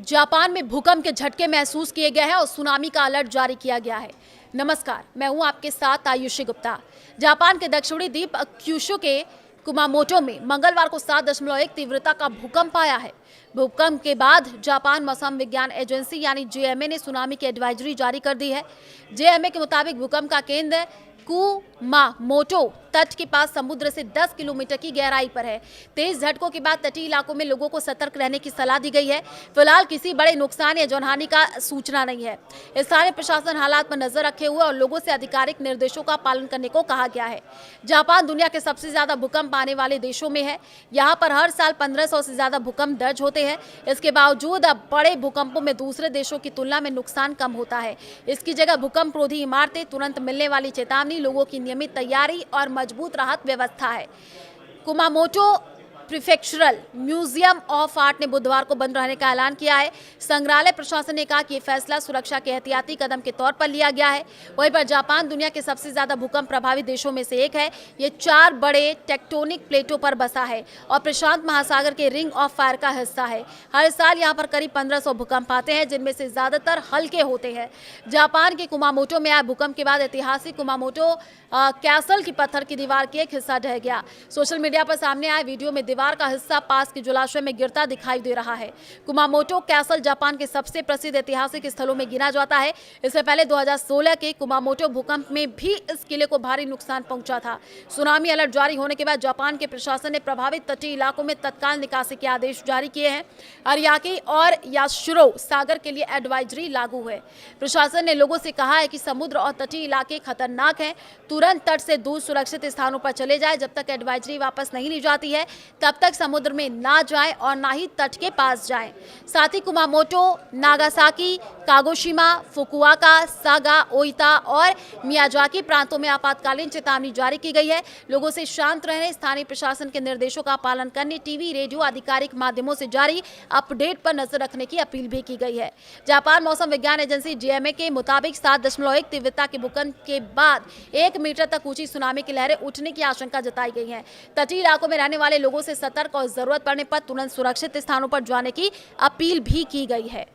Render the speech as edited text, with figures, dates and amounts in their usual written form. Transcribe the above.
Japan में भूकंप के झटके महसूस किए गए हैं और सुनामी का अलर्ट जारी किया गया है। नमस्कार, मैं हूं आपके साथ आयुषी गुप्ता। जापान के दक्षिणी द्वीप क्यूशू के कुमामोटो में मंगलवार को 7.1 तीव्रता का भूकंप आया है। भूकंप के बाद जापान मौसम विज्ञान एजेंसी यानी जेएमए ने सुनामी की एडवाइजरी जारी कर दी है। जेएमए के मुताबिक भूकंप का केंद्र कुमामोटो तट के पास समुद्र से 10 किलोमीटर की गहराई पर है। तेज झटकों के बाद तटीय इलाकों में लोगों को सतर्क रहने की सलाह दी गई है। फिलहाल किसी बड़े नुकसान या जनहानि का सूचना नहीं है। स्थानीय प्रशासन हालात पर नजर रखे हुए और लोगों से आधिकारिक निर्देशों का पालन करने को कहा गया है। जापान दुनिया के सबसे ज्यादा भूकंप आने वाले देशों में है। यहाँ पर हर साल 1500 से ज्यादा भूकंप दर्ज होते हैं। इसके बावजूद अब बड़े भूकंपों में दूसरे देशों की तुलना में नुकसान कम होता है। इसकी जगह भूकंप रोधी इमारतें, तुरंत मिलने वाली चेतावनी, लोगों की नियमित तैयारी और मजबूत राहत व्यवस्था है। कुमामोटो प्रीफेक्चरल म्यूजियम ऑफ आर्ट ने बुधवार को बंद रहने का ऐलान किया है। संग्रहालय प्रशासन ने कहा कि यह फैसला सुरक्षा के एहतियाती कदम के तौर पर लिया गया है। वहीं पर जापान दुनिया के सबसे ज्यादा भूकंप प्रभावित देशों में से एक है। ये 4 बड़े टेक्टोनिक प्लेटों पर बसा है और प्रशांत महासागर के रिंग ऑफ फायर का हिस्सा है। हर साल यहाँ पर करीब 1500 भूकंप आते हैं, जिनमें से ज्यादातर हल्के होते हैं। जापान के कुमामोटो में आए भूकंप के बाद ऐतिहासिक कुमामोटो कैसल की पत्थर की दीवार की एक हिस्सा ढह गया। सोशल मीडिया पर सामने आए वीडियो में दीवार का हिस्सा पास के जलाशय में गिरता दिखाई दे रहा है। कुमामोटो कैसल जापान के सबसे प्रसिद्ध ऐतिहासिक स्थलों में गिना जाता है। इससे पहले 2016 के कुमामोटो भूकंप में भी इस किले को भारी नुकसान पहुंचा था। सुनामी अलर्ट जारी होने के बाद जापान के प्रशासन ने प्रभावित तटीय इलाकों में तत्काल निकासी के आदेश जारी किए हैं। अरियाकी और याशिरो सागर के लिए एडवाइजरी लागू है। प्रशासन ने लोगों से कहा है कि समुद्र और तटीय इलाके खतरनाक हैं, तुरंत तट से दूर सुरक्षित स्थानों पर चले जाएं। जब तक एडवाइजरी वापस नहीं ली जाती है तब तक समुद्र में ना जाएं और ना ही तट के पास जाएं। साथ ही Kumamoto, Nagasaki, Kagoshima, Fukuoka, Saga, Oita और मियाजाकी प्रांतों में आपातकालीन चेतावनी जारी की गई है। लोगों से शांत रहने, स्थानीय प्रशासन के निर्देशों का पालन करने, टीवी, रेडियो, आधिकारिक माध्यमों से जारी अपडेट पर नजर रखने की अपील भी की गई है। जापान मौसम विज्ञान एजेंसी जेएमए के मुताबिक 7.1 तीव्रता के भूकंप के बाद 1 मीटर तक ऊंची सुनामी की लहरें उठने की आशंका जताई गई है। तटीय इलाकों में रहने वाले लोगों से सतर्क और जरूरत पड़ने पर तुरंत सुरक्षित स्थानों पर जाने की अपील भी की गई है।